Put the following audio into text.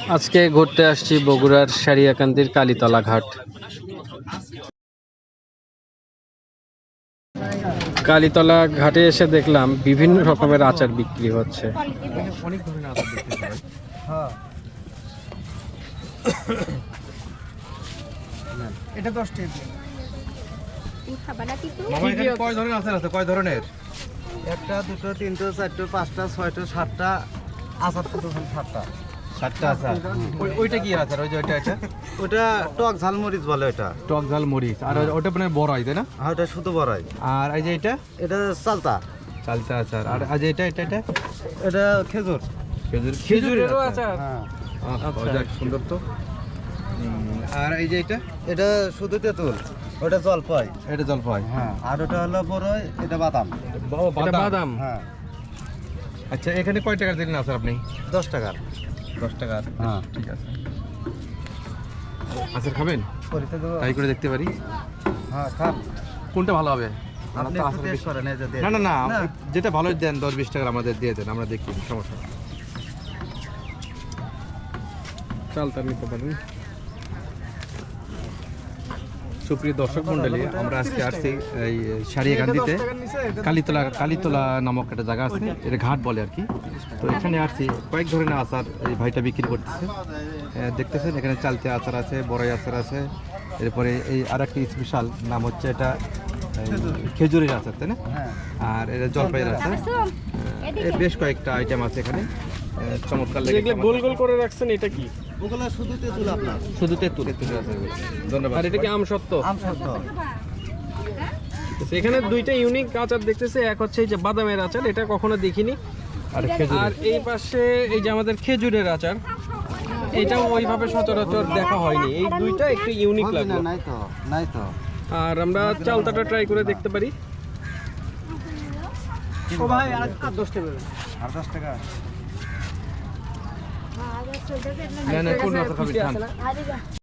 আজকে ঘুরতে আসছি বগুড়ার সারিয়াকান্দির কালীতলা ঘাট। কালীতলা ঘাটে এসে দেখলাম বিভিন্ন রকমের আচার বিক্রি হচ্ছে। অনেক ধরনের আচার দেখতে পাই। হ্যাঁ এটা 10 টাকা। মামা এখানে কয় ধরনের আচার আছে? কয় ধরনের? একটা দুটো তিনটে চারটে পাঁচটা ছয়টা সাতটা আচার তো তখন সাতটা 7টা আচার। ওইটা কি আচার? ওই যে ওইটা এটা ওটা টক ঝাল মরিচ বলে এটা। টক ঝাল মরিচ। আর ওটা মানে বড়াই, তাই না? হ্যাঁ ওটা শুধু বড়াই। আর এই যে এটা এটা চালতা। চালতা আচার। আর আজ এটা এটা এটা এটা খেজুর। খেজুরেরও আচার। হ্যাঁ যাক, সুন্দর তো। আর এই যে এটা এটা শুধু তেঁতুল, ওটা জলপাই। এটা জলপাই। হ্যাঁ আর ওটা হলো বড়ই, এটা বাদাম। এটা বাদাম। হ্যাঁ আচ্ছা, এখানে কয় টাকা দিলেন আচার আপনি? 10 টাকার। 10 টাকা। হ্যাঁ ঠিক আছে। আচার খাবেন? পরিতে দেবো। ট্রাই করে দেখতে পারি। হ্যাঁ খান। কোনটা ভালো হবে? আপনি তো একটু আচার টেস্ট বেশি- করেন এই যে দিয়ে না না দিন। না, যেটা ভালো দেন 10-20 টাকা আমাদের দিয়ে দেন, আমরা দেখি, সমস্যা নেই। চালতা নিতে পারেন। সুপ্রিয় দর্শক মন্ডলী, আমরা আজকে আসছি এই সারিয়াকান্দিতে কালীতলা নামক একটা জায়গা আছে, এটা ঘাট বলে আর কি। তো এখানে আসছি, কয়েক ধরনের আচার এই ভাইটা বিক্রি করতেছে। দেখতেছেন এখানে চালতে আচার আছে, বড়াই আচার আছে, এরপরে এই আর একটি স্পেশাল নাম হচ্ছে এটা খেজুরের আচার, তাই না? হ্যাঁ আর এটা জলপাইয়ের আচার। এই বেশ কয়েকটা আইটেম আছে এখানে। চমৎকার লেগেছে আমার। গোল গোল করে রাখছেন, এটা কি? ওগুলা শুধু তেঁতুল আপনার। শুধু তেঁতুল। ধন্যবাদ। আর এটা কি আম সত্ত্ব? আম সত্য। এখানে দুইটা ইউনিক আচার দেখতেছে, এক হচ্ছে এই যে বাদামের আচার, এটা কখনো দেখিনি। আর খেজুর। আর এই পাশে এই যে আমাদের খেজুরের আচার, এটাও ওইভাবে সচরাচর দেখা হয়নি। এই দুইটা একটু ইউনিক হবে না, লাগলো। নাই তো নাই তো। আর আমরা চালতাটা ট্রাই করে দেখতে পারি। ও ভাই আর 10 টাকা। আর 10 টাকা। না না, কোন আচার খাবেন? খান।